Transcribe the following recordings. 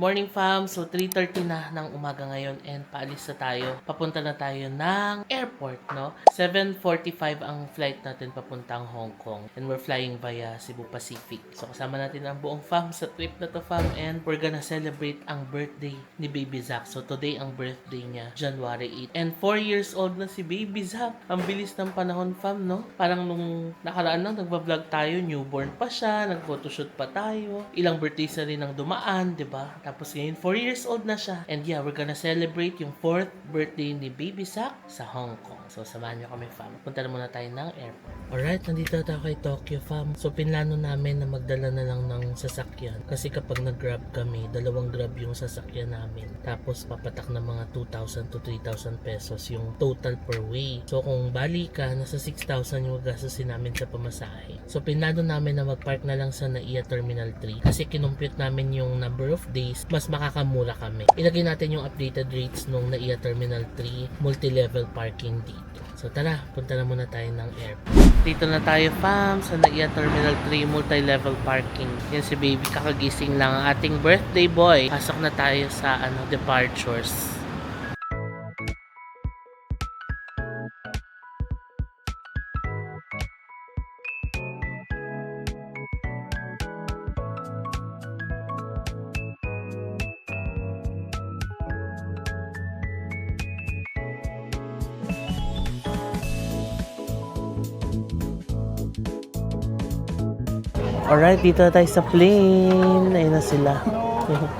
morning fam! So 3:30 na ng umaga ngayon and paalis na tayo. Papunta na tayo ng airport, no? 7:45 ang flight natin papuntang Hong Kong and we're flying via Cebu Pacific. So kasama natin ang buong fam sa trip na to fam and we're gonna celebrate ang birthday ni Baby Zach. So today ang birthday niya, January 8. And 4 years old na si Baby Zach. Ang bilis ng panahon fam, no? Parang nung nakaraan lang nagba-vlog tayo, newborn pa siya, nag-photoshoot pa tayo. Ilang birthdays na rin ang dumaan, 'di ba? Tapos ngayon 4 years old na siya. And yeah, we're gonna celebrate yung 4th birthday ni Baby Zach sa Hong Kong. So samahan niyo kami fam. Punta na muna tayo ng airport. Alright, nandito tayo kay Tokyo fam. So pinlano namin na magdala na lang ng sasakyan. Kasi kapag nag-grab kami, 2 grab yung sasakyan namin. Tapos papatak na mga 2,000 to 3,000 pesos yung total per way. So kung bali ka, nasa 6,000 yung gastusin namin sa pamasahe. So pinlano namin na mag-park na lang sa NAIA Terminal 3. Kasi kinumpute namin yung number of days, mas makakamura kami. Ilagay natin yung updated rates nung NAIA Terminal 3 multi-level parking dito. So tara, punta na muna tayo ng airport. Dito na tayo fam sa NAIA Terminal 3 multi-level parking. Yan si Baby, kakagising lang ang ating birthday boy. Pasok na tayo sa departures. Alright, dito na tayo sa plane. Ayun na sila.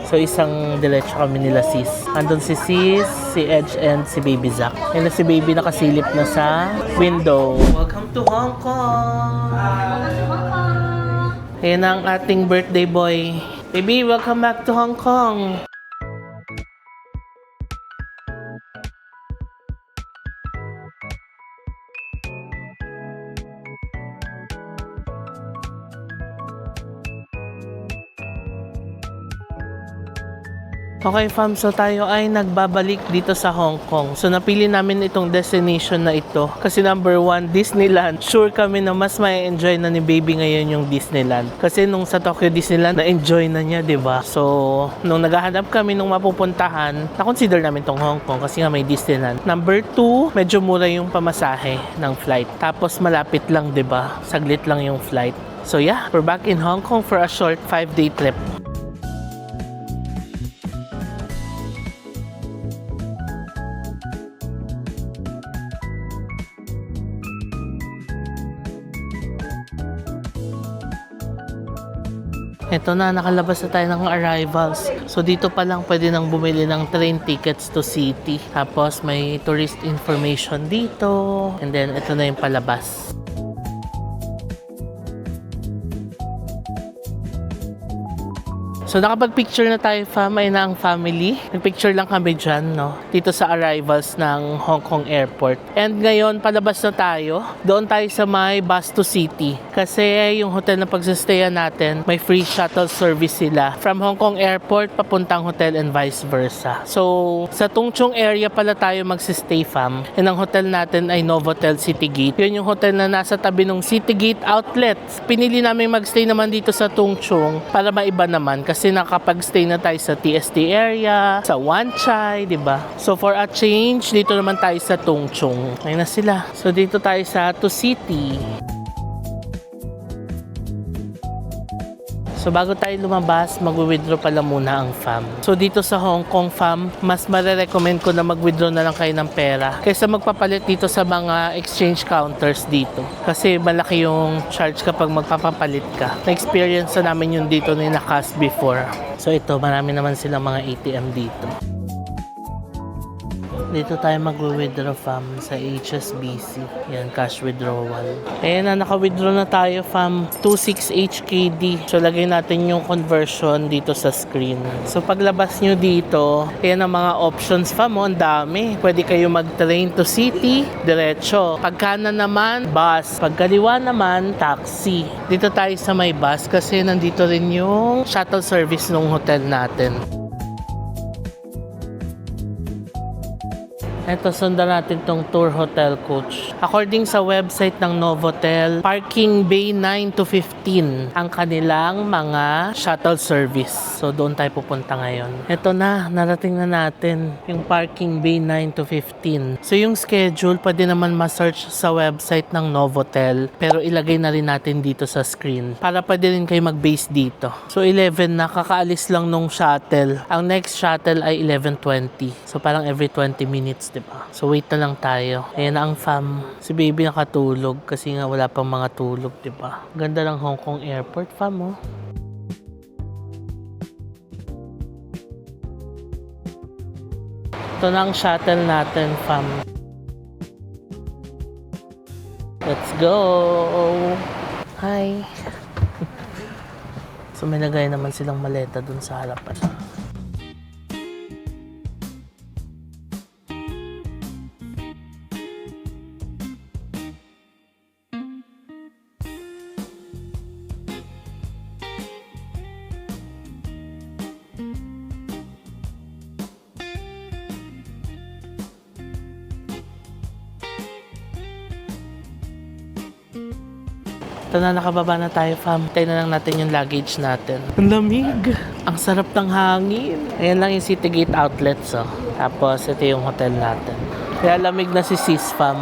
So isang diretso kami nila sis. Andun si sis, si Edge, and si Baby Zach. Ayun na si Baby nakasilip na sa window. Welcome to Hong Kong! Ayun ang ating birthday boy. Baby, welcome back to Hong Kong! Okay fam, so tayo ay nagbabalik dito sa Hong Kong. So napili namin itong destination na ito kasi number 1, Disneyland. Sure kami na mas may enjoy na ni Baby ngayon yung Disneyland. Kasi nung sa Tokyo Disneyland, na-enjoy na niya, 'di ba? So nung naghahanap kami nung mapupuntahan, na-consider namin tong Hong Kong kasi nga may Disneyland. Number 2, medyo mura yung pamasahe ng flight. Tapos malapit lang, 'di ba? Saglit lang yung flight. So yeah, we're back in Hong Kong for a short 5-day trip. Ito na, nakalabas na tayo ng arrivals. So dito pa lang pwede nang bumili ng train tickets to city. Tapos may tourist information dito. And then ito na yung palabas. So nakapag-picture na tayo fam, ay na ang family. Nag-picture lang kami dyan, no? Dito sa arrivals ng Hong Kong Airport. And ngayon, palabas na tayo. Doon tayo sa may bus to city. Kasi yung hotel na pagsastayan natin, may free shuttle service sila. From Hong Kong Airport, papuntang hotel and vice versa. So, sa Tung Chung area pala tayo magsistay fam. And ang hotel natin ay Novotel City Gate. Yun yung hotel na nasa tabi ng City Gate Outlet. Pinili namin magstay naman dito sa Tung Chung para maiba naman. Kasi nakapag-stay na tayo sa TST area, sa Wan Chai, 'di ba? So for a change, dito naman tayo sa Tung Chung. Ayun na sila. So dito tayo sa To City. So bago tayo lumabas, mag-withdraw pala muna ang fam. So dito sa Hong Kong fam, mas marirecommend ko na mag-withdraw na lang kayo ng pera kaysa magpapalit dito sa mga exchange counters dito. Kasi malaki yung charge kapag magpapapalit ka. Na-experience na namin yung dito na cash before. So ito, marami naman silang mga ATM dito. Dito tayo mag-withdraw fam sa HSBC. Yan, cash withdrawal. Ayan na, naka-withdraw na tayo fam. 26 HKD. So lagay natin yung conversion dito sa screen. So paglabas nyo dito, ayan ang mga options fam. Ang dami. Pwede kayo mag-train to city, diretso. Pag kanan naman, bus. Pag kaliwa naman, taxi. Dito tayo sa may bus kasi nandito rin yung shuttle service ng hotel natin. Ito, sundan natin tong tour hotel coach. According sa website ng Novotel, parking bay 9 to 15 ang kanilang mga shuttle service. So, doon tayo pupunta ngayon. Ito na, narating na natin yung parking bay 9 to 15. So, yung schedule, pwede naman ma-search sa website ng Novotel. Pero ilagay na rin natin dito sa screen para pwede rin kayo mag-base dito. So, 11 na, kakaalis lang nung shuttle. Ang next shuttle ay 11:20. So, parang every 20 minutes, diba? So, wait na lang tayo. Ayan na ang fam. Si baby nakatulog kasi nga wala pang mga tulog, diba? Ganda ng Hong Kong Airport, fam, oh. Ito na ang shuttle natin, fam. Let's go! Hi! So, may lagay naman silang maleta dun sa harapan. Ito na, nakababa na tayo, fam. Tayo na lang natin yung luggage natin. Ang lamig! Ang sarap ng hangin. Ayan lang yung City Gate outlets, oh. Tapos, ito yung hotel natin. Kaya lamig na si sis, fam.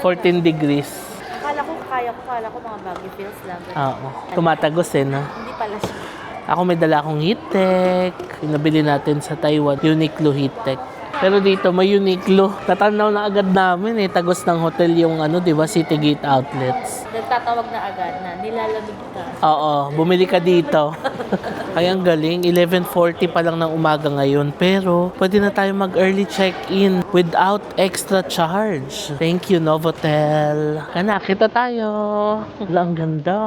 14 degrees. Kala ko mga baggy feels lang. Oo. Tumatagos eh, no? Hindi pala siya. Ako may dala akong heat tech. Pinabili natin sa Taiwan, Uniqlo heat tech. Pero dito may Uniqlo. Natanaw na agad namin eh. Tagos ng hotel yung di ba, City Gate outlets. Nagtatawag na agad na nilalamig ka. Oo, bumili ka dito. Ay, ang galing. 11:40 pa lang ng umaga ngayon. Pero, pwede na tayo mag-early check-in without extra charge. Thank you, Novotel. Kana, kita tayo. Wala, ang ganda.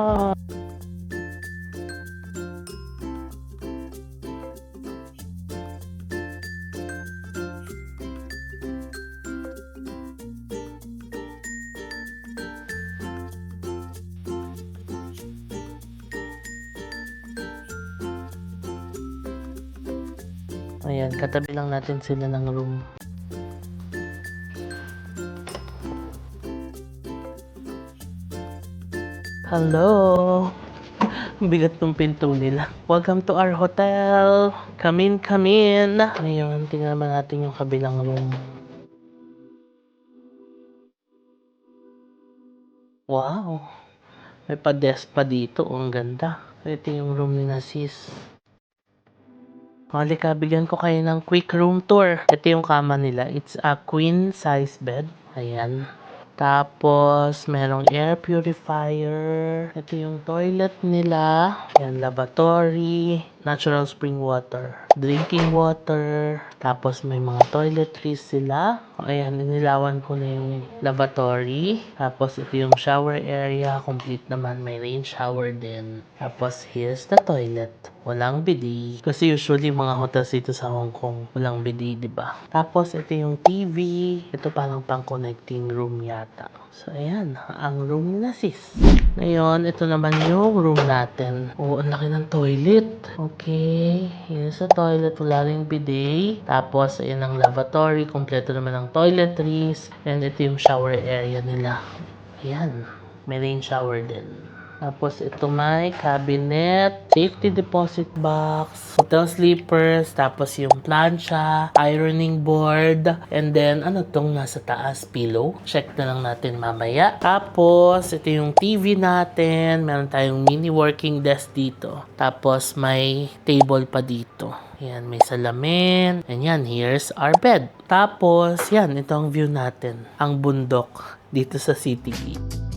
Ayan, katabi lang natin sila ng room. Hello! Bigat ng pinto nila. Welcome to our hotel! Come in, come in! Ngayon, tingnan naman natin yung kabilang room. Wow! May pa-desk pa dito. Ang ganda. Ito yung room ni sis. Halika, bigyan ko kayo ng quick room tour. Ito yung kama nila. It's a queen size bed. Ayan. Tapos, merong air purifier. Ito yung toilet nila. Ayan, lavatory. Natural spring water. Drinking water. Tapos, may mga toiletries sila. Ayan, inilawan ko na yung lavatory. Tapos, ito yung shower area. Complete naman. May rain shower din. Tapos, here's the toilet. Walang bidet. Kasi usually, mga hotels dito sa Hong Kong, walang bidet, diba? Tapos, ito yung TV. Ito parang pang-connecting room yata. So, ayan. Ang room nila, sis. Ngayon, ito naman yung room natin. Oh, ang laki ng toilet. Okay. Here's the toilet. Wala ring bidet. Tapos, ayan ang lavatory. Kompleto naman ang toiletries. And ito yung shower area nila. Ayan. May rain shower din. Tapos, ito may cabinet, safety deposit box, hotel sleepers, tapos yung plancha, ironing board, and then, tong nasa taas? Pillow. Check na lang natin mamaya. Tapos, ito yung TV natin. Meron tayong mini working desk dito. Tapos, may table pa dito. Yan, may salamin. And yan, here's our bed. Tapos, yan, ito ang view natin. Ang bundok dito sa City Gate.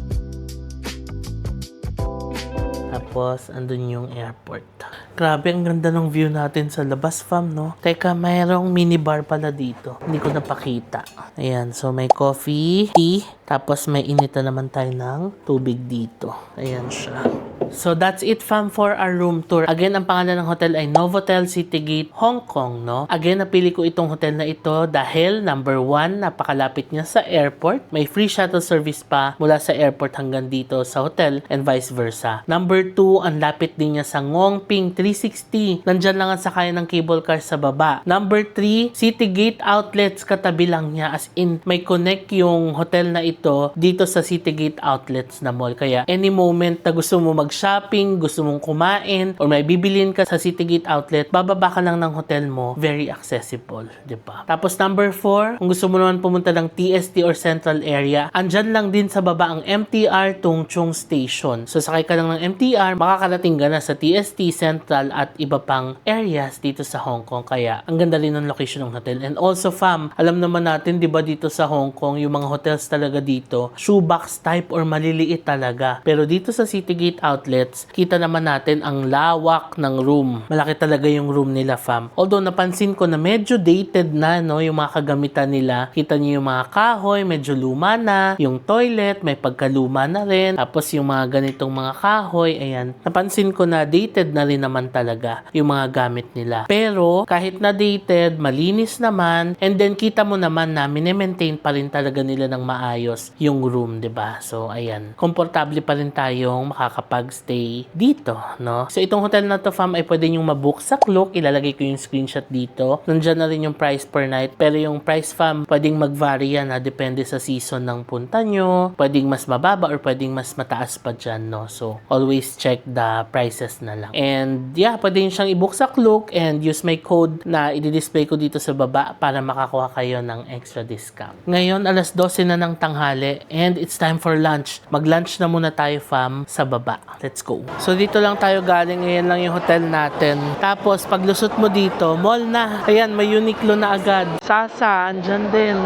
Tapos, andun yung airport. Grabe, ang ganda ng view natin sa labas, fam, no? Teka, mayroong minibar pala dito. Hindi ko napakita. Ayan, so may coffee, tea, tapos may inita naman tayo ng tubig dito. Ayan siya. So that's it fam for our room tour. Again, ang pangalan ng hotel ay Novotel Citygate, Hong Kong, no? Again, napili ko itong hotel na ito dahil number 1, napakalapit niya sa airport. May free shuttle service pa mula sa airport hanggang dito sa hotel and vice versa. Number 2, ang lapit din niya sa Ngongping 360. Nandyan lang ang sakayan ng cable car sa baba. Number 3, Citygate Outlets, katabi lang niya, as in may connect yung hotel na ito dito sa Citygate Outlets na mall. Kaya any moment na gusto mo mag-shopping, gusto mong kumain, or may bibilin ka sa Citygate Outlet, bababa ka lang ng hotel mo, very accessible, di ba? Tapos number 4, kung gusto mo naman pumunta ng TST or Central Area, andyan lang din sa baba ang MTR Tung Chung Station. So sakay ka lang ng MTR, makakarating ka na sa TST, Central at iba pang areas dito sa Hong Kong. Kaya ang ganda rin ng location ng hotel. And also fam, alam naman natin, di ba dito sa Hong Kong, yung mga hotels talaga dito, shoebox type or maliliit talaga. Pero dito sa Citygate Outlets, kita naman natin ang lawak ng room. Malaki talaga yung room nila fam. Although napansin ko na medyo dated na, no, yung mga kagamitan nila. Kita niyo yung mga kahoy, medyo luma na. Yung toilet, may pagkaluma na rin. Tapos yung mga ganitong mga kahoy, ayan. Napansin ko na dated na rin naman talaga yung mga gamit nila. Pero kahit na dated, malinis naman. And then kita mo naman na mini-maintain pa rin talaga nila ng maayos yung room, 'di ba? So ayan, komportable pa rin tayong makakapag-stay dito, no? So itong hotel na to fam ay pwede nyo mabook sa Klook. Ilalagay ko yung screenshot dito. Nandiyan na rin yung price per night. Pero yung price fam, pwedeng mag-vary yan, ha? Depende sa season ng punta nyo. Pwedeng mas mababa or pwedeng mas mataas pa dyan, no? So always check the prices na lang. And yeah, pwede nyo siyang i-book sa Klook and use my code na i-display ko dito sa baba para makakuha kayo ng extra discount. Ngayon, alas 12 na ng tanghali and it's time for lunch. Mag-lunch na muna tayo fam sa baba. Let's go. So dito lang tayo galing. Ngayon lang yung hotel natin. Tapos paglusot mo dito, mall na. Ayan, may Uniqlo na agad. Sasa, andyan din.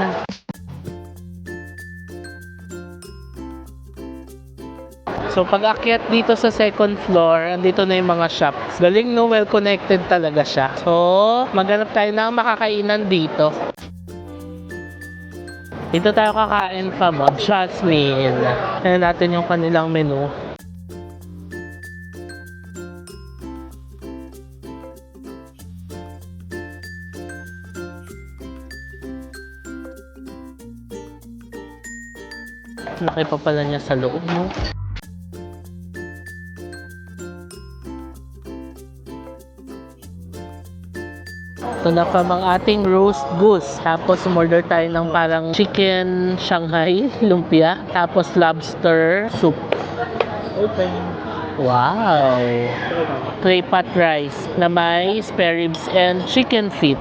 So pag akyat dito sa second floor, andito na yung mga shops. Galing no, well connected talaga siya. So, maghanap tayo ng makakainan dito. Dito tayo kakain fam, Jasmine. Ayan natin yung kanilang menu. Laki pa pala niya sa loob, no? Ito na pa ang ating roast goose. Tapos umorder tayo ng parang chicken Shanghai lumpia. Tapos lobster soup. Open. Wow! Clay pot rice na may spare ribs and chicken feet.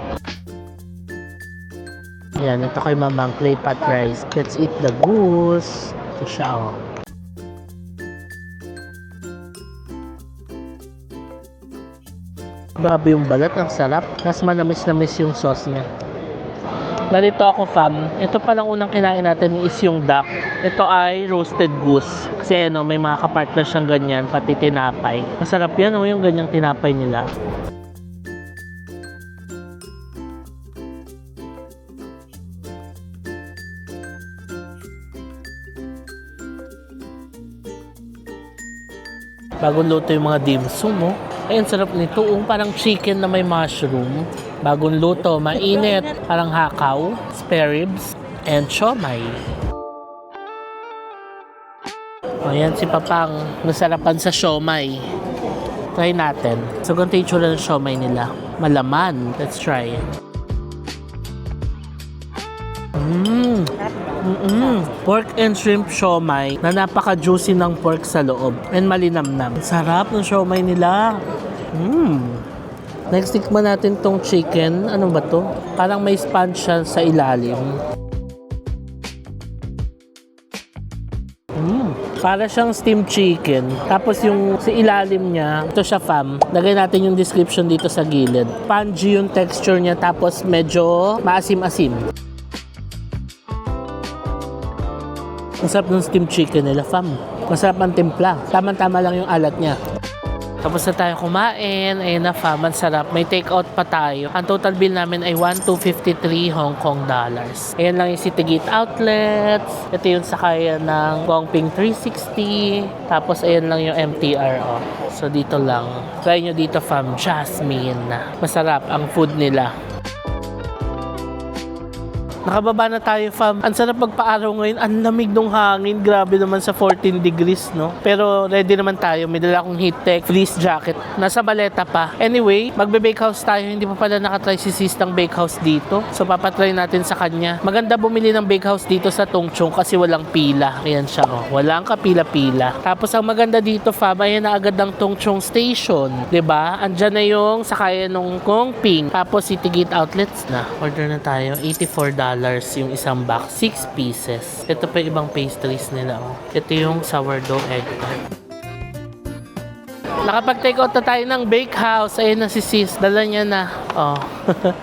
Yan, ito kay mamang clay pot rice. Let's eat the goose. Ito siya, oh. Grabe yung balat, ang sarap. Mas manamis-namis yung sauce niya. Narito ako fam. Ito palang unang kinain natin is yung duck. Ito ay roasted goose. Kasi ano, may mga kapartner siyang ganyan, pati tinapay. Masarap yan, oh, yung ganyang tinapay nila. Bagong luto yung mga dim sum, oh. Ay, ang sarap nito. Parang chicken na may mushroom. Bagong luto, mainit. Parang hakaw, spare ribs, and siomai. Ayan si Papang. Masarapan sa siomai. Try natin. So, ganito yung tsura ng siomai nila. Malaman. Let's try. Pork and shrimp siomai na napaka-juicy ng pork sa loob and malinamnam. Sarap ng siomai nila. Next, tikman natin tong chicken. Ano ba to? Parang may sponge siya sa ilalim. Para siyang steamed chicken. Tapos yung sa ilalim niya, ito siya fam. Lagay natin yung description dito sa gilid. Spongy yung texture niya, tapos medyo maasim-asim. Masarap ng steamed chicken nila, fam. Masarap ang timpla. Tama-tama lang yung alat niya. Tapos na tayo kumain. Ayun na fam, ang sarap. May take-out pa tayo. Ang total bill namin ay 1,253 Hong Kong dollars. Ayan lang yung Citygate Outlets. Ito yung sakayan ng Gongping 360. Tapos ayan lang yung MTR. Oh. So dito lang. Try nyo dito fam, Jasmine. Masarap ang food nila. Nakababa na tayo fam. Ang sarap magpa-araw ngayon. Ang lamig ng hangin. Grabe naman sa 14 degrees, no? Pero ready naman tayo. May dala akong heat tech, fleece jacket. Nasa baleta pa. Anyway, magbe-bake house tayo. Hindi pa pala nakatry si sis ng bake house dito. So papatry natin sa kanya. Maganda bumili ng bake house dito sa Tongchong kasi walang pila. Ayan siya, oh. Walang kapila-pila. Tapos ang maganda dito fam, ayan na agad ng Tongchong Station. 'Di ba? Andyan na yung sakayan ng Gongping. Tapos Citygate Outlets na. Order na tayo. $84 yung isang box, 6 pieces. Ito pa yung ibang pastries nila. Oh. Ito yung sourdough egg tart. Nakapag-take out na tayo ng bake house. Ayun na si sis. Dala niya na. Oh.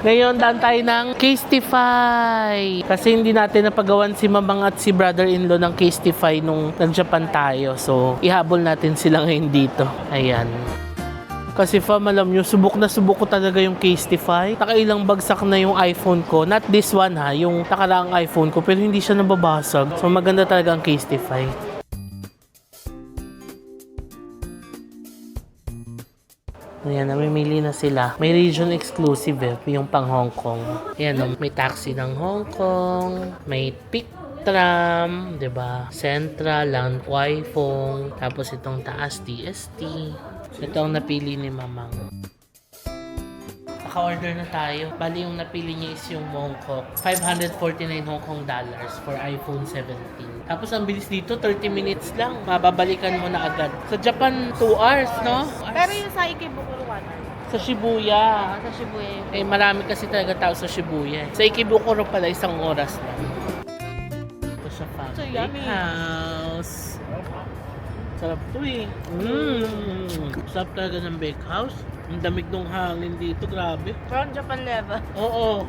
Ngayon, daan tayo ng Casetify. Kasi hindi natin napagawan si mamang at si brother-in-law ng Casetify nung nag-Japan tayo. So, ihabol natin sila ngayon dito. Ayan. Kasi fam, alam nyo, subok na subok ko talaga yung Casetify. Nakailang bagsak na yung iPhone ko. Not this one ha, yung nakaraang iPhone ko. Pero hindi siya nababasag. So maganda talaga ang Casetify. Ayan, namimili na sila. May region exclusive yung pang Hong Kong. Ayan, may taxi ng Hong Kong. May pick tram, 'di ba? Central, Lang Kwai Fong, tapos itong taas TST. Ito ang napili ni Mamang. Naka-order na tayo. Bali yung napili niya is yung Mongkok. 549 Hong Kong dollars for iPhone 17. Tapos ang bilis dito, 30 minutes lang. Mababalikan mo na agad. Sa Japan, 2 hours, no? Pero yung sa Ikebukuro 1 hour. Sa Shibuya. Sa Shibuya. Eh, marami kasi talaga tao sa Shibuya. Sa Ikebukuro pala, 1 oras lang. Ito sa So, family yummy. house. Sarap to eh. Sarap talaga ng bake house. Ang damig ng hangin dito, grabe. From Japan level. Oo.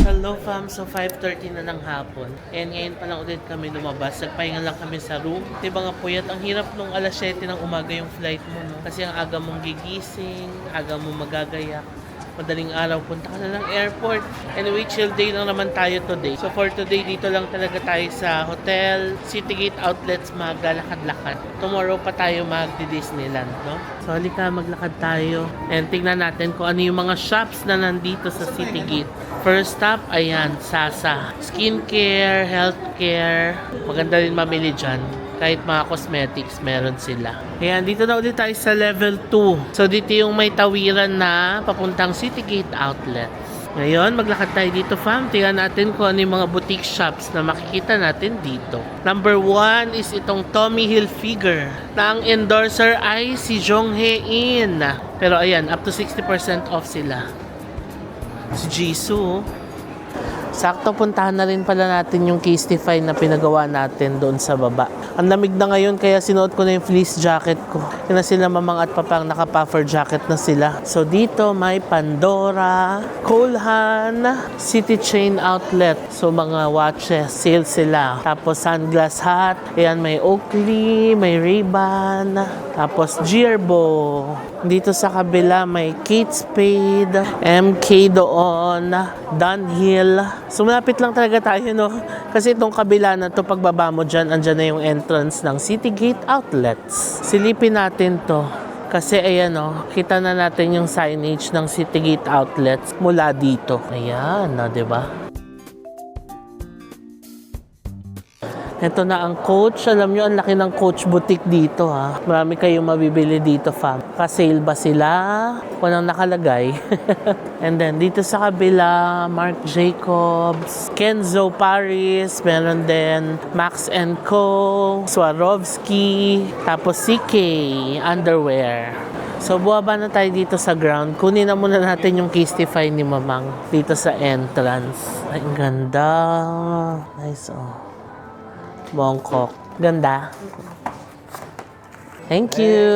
Hello fam, so 5:30 na ng hapon. And ngayon pa lang ulit kami lumabas. Nagpahinga lang kami sa room. Diba nga puyat, ang hirap nung alas 7 ng umaga yung flight mo, no? Kasi ang aga mong gigising, aga mong magagayak. Madaling araw, punta ka na ng airport. Anyway, chill day lang naman tayo today. So for today, dito lang talaga tayo sa hotel, Citygate Outlets, maglalakad-lakad. Tomorrow pa tayo mag-Disneyland, no? So halika, maglakad tayo. And tingnan natin kung ano yung mga shops na nandito sa Citygate. First stop, ayan, Sasa. Skincare, healthcare. Maganda rin mamili dyan. Kahit mga cosmetics, meron sila. Ayan, dito na ulit tayo sa level 2. So, dito yung may tawiran na papuntang Citygate Outlets. Ngayon, maglakad tayo dito, fam. Tingnan natin kung ano yung mga boutique shops na makikita natin dito. Number 1 is itong Tommy Hilfiger. Na ang endorser ay si Jong Hae-in. Pero ayan, up to 60% off sila. Si Jisoo. Sakto, puntahan na rin pala natin yung Casetify na pinagawa natin doon sa baba. Ang lamig na ngayon kaya sinuot ko na yung fleece jacket ko. Kaya na sila mamang at papang naka-puffer jacket na sila. So dito may Pandora, Colehan, City Chain Outlet. So mga watches, sale sila. Tapos Sunglass Hut. Ayan, may Oakley, may Ray-Ban. Tapos Girbo. Dito sa kabila may Kate Spade, MK doon, Dunhill. So malapit lang talaga tayo, no? Kasi itong kabila na to, pagbaba mo dyan, andyan na yung entrance ng Citygate Outlets. Silipin natin to. Kasi ayan, no, kita na natin yung signage ng Citygate Outlets mula dito. Ayan, no, diba? Ito na ang Coach. Alam nyo, ang laki ng Coach boutique dito, ha. Marami kayong mabibili dito, fam. Ka-sale ba sila? Walang nakalagay. And then, dito sa kabila, Marc Jacobs, Kenzo Paris, meron din Max & Co, Swarovski, tapos CK Underwear. So, buwaba na tayo dito sa ground. Kunin na muna natin yung Casetify ni Mamang dito sa entrance. Ay, ang ganda. Nice, oh. Bangkok. Ganda. Thank you.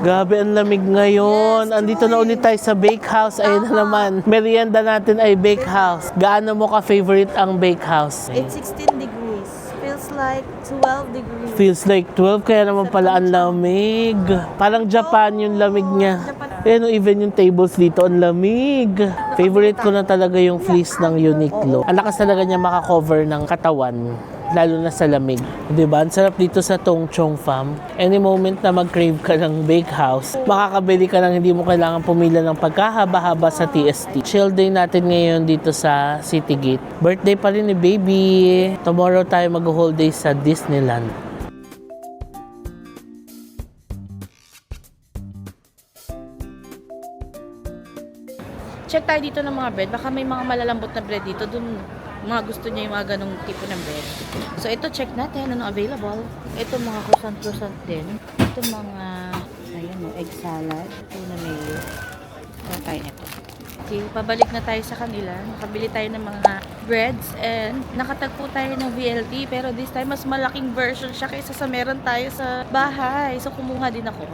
Grabe, ang lamig ngayon. Andito na ulit tayo sa bakehouse. Ayun na naman. Merienda natin ay bakehouse. Gaano mo ka-favorite ang bakehouse? It's 16 degrees. Feels like 12 degrees. Feels like 12, kaya naman pala ang lamig. Parang Japan yung lamig niya. Ayan, even yung tables dito, ang lamig. Favorite ko na talaga yung fleece ng Uniqlo. Ang lakas talaga niya makakover ng katawan, lalo na sa lamig. Diba? Ang sarap dito sa Tongchong Farm. Any moment na mag-crave ka ng bakehouse, makakabili ka lang, hindi mo kailangan pumila ng pagkahaba-haba sa TST. Chill day natin ngayon dito sa City Gate. Birthday pa rin ni baby. Tomorrow tayo mag-whole day sa Disneyland. Check tayo dito ng mga bread. Baka may mga malalambot na bread dito. Dun, mga gusto niya yung mga ganong tipo ng bread. So, ito check natin. Ano available? Ito mga croissant din. Ito mga, ayan o, egg salad. Ito na mayo. Ito tayo nito. Okay, pabalik na tayo sa kanila. Nakabili tayo ng mga breads and nakatagpo tayo ng VLT. Pero this time, mas malaking version siya kaysa sa meron tayo sa bahay. So, kumuha din ako.